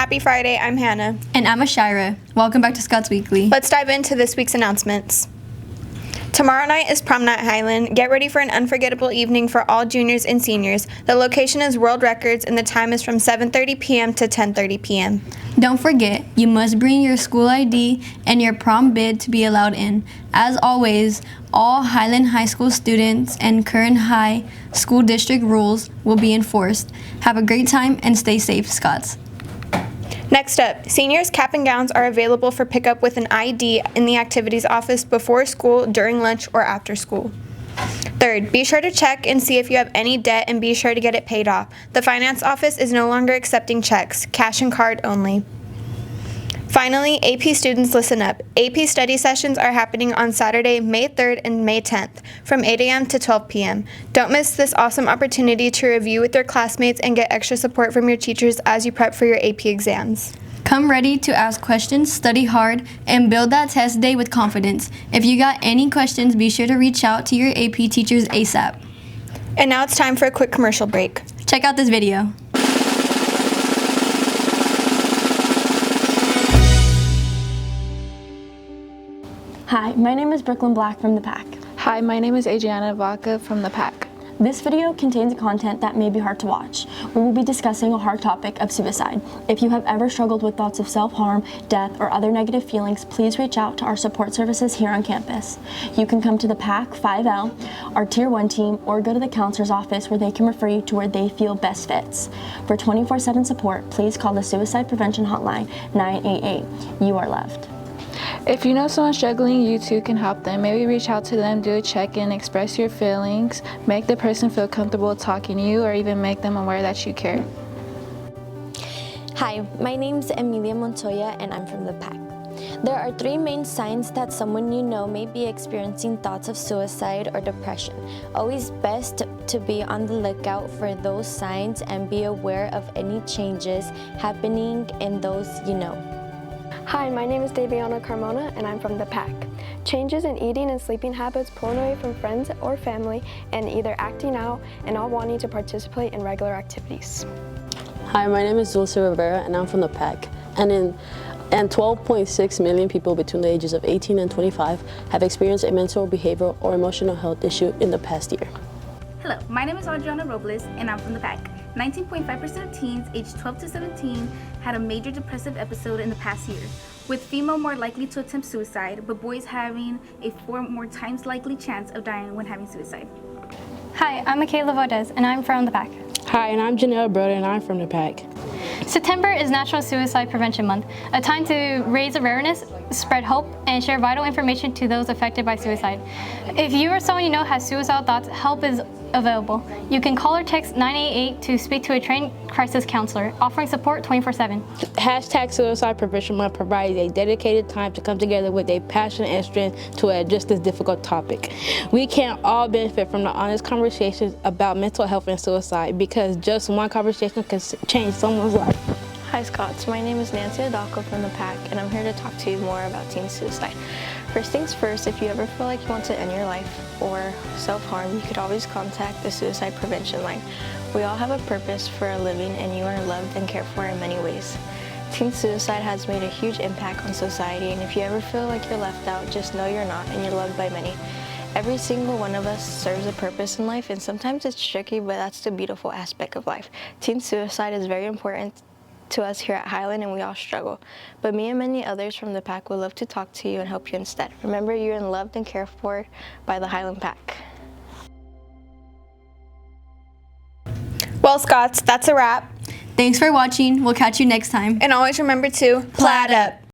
Happy Friday, I'm Hannah. And I'm Ashira. Welcome back to Scots Weekly. Let's dive into this week's announcements. Tomorrow night is prom night at Highland. Get ready for an unforgettable evening for all juniors and seniors. The location is World Records and the time is from 7:30 p.m. to 10:30 p.m. Don't forget, you must bring your school ID and your prom bid to be allowed in. As always, all Highland High School students and current high school district rules will be enforced. Have a great time and stay safe, Scots. Next up, seniors' cap and gowns are available for pickup with an ID in the activities office before school, during lunch, or after school. Third, be sure to check and see if you have any debt and be sure to get it paid off. The finance office is no longer accepting checks, cash and card only. Finally, AP students, listen up. AP study sessions are happening on Saturday, May 3rd and May 10th from 8 a.m. to 12 p.m. Don't miss this awesome opportunity to review with your classmates and get extra support from your teachers as you prep for your AP exams. Come ready to ask questions, study hard, and build that test day with confidence. If you got any questions, be sure to reach out to your AP teachers ASAP. And now it's time for a quick commercial break. Check out this video. Hi, my name is Brooklyn Black from The Pack. Hi, my name is Adriana Vaca from The Pack. This video contains content that may be hard to watch. We will be discussing a hard topic of suicide. If you have ever struggled with thoughts of self-harm, death, or other negative feelings, please reach out to our support services here on campus. You can come to The Pack 5L, our Tier 1 team, or go to the counselor's office where they can refer you to where they feel best fits. For 24/7 support, please call the Suicide Prevention Hotline 988. You are loved. If you know someone struggling, you too can help them. Maybe reach out to them, do a check-in, express your feelings, make the person feel comfortable talking to you, or even make them aware that you care. Hi, my name's Emilia Montoya and I'm from The Pack. There are 3 main signs that someone you know may be experiencing thoughts of suicide or depression. Always best to be on the lookout for those signs and be aware of any changes happening in those you know. Hi, my name is Daviana Carmona and I'm from The Pack. Changes in eating and sleeping habits, pulling away from friends or family, and either acting out and not wanting to participate in regular activities. Hi, my name is Dulce Rivera and I'm from The Pack. And 12.6 million people between the ages of 18 and 25 have experienced a mental, behavioral, or emotional health issue in the past year. Hello, my name is Adriana Robles and I'm from The Pack. 19.5% of teens aged 12 to 17 had a major depressive episode in the past year, with female more likely to attempt suicide, but boys having a 4 more times likely chance of dying when having suicide. Hi, I'm Michaela Valdez and I'm from The Pack. Hi, and I'm Janelle Broder and I'm from The Pack. September is National Suicide Prevention Month, a time to raise awareness, spread hope, and share vital information to those affected by suicide. If you or someone you know has suicidal thoughts, help is available. You can call or text 988 to speak to a trained crisis counselor, offering support 24/7. Hashtag Suicide Prevention Month provides a dedicated time to come together with a passion and strength to address this difficult topic. We can all benefit from the honest conversations about mental health and suicide because just one conversation can change someone's life. Hi Scots, my name is Nancy Adalco from The Pack and I'm here to talk to you more about teen suicide. First things first, if you ever feel like you want to end your life or self-harm, you could always contact the Suicide Prevention Line. We all have a purpose for a living and you are loved and cared for in many ways. Teen suicide has made a huge impact on society, and if you ever feel like you're left out, just know you're not and you're loved by many. Every single one of us serves a purpose in life, and sometimes it's tricky, but that's the beautiful aspect of life. Teen suicide is very important to us here at Highland, and we all struggle. But me and many others from The Pack would love to talk to you and help you instead. Remember, you're loved and cared for by the Highland Pack. Well, Scots, that's a wrap. Thanks for watching. We'll catch you next time. And always remember to plaid up.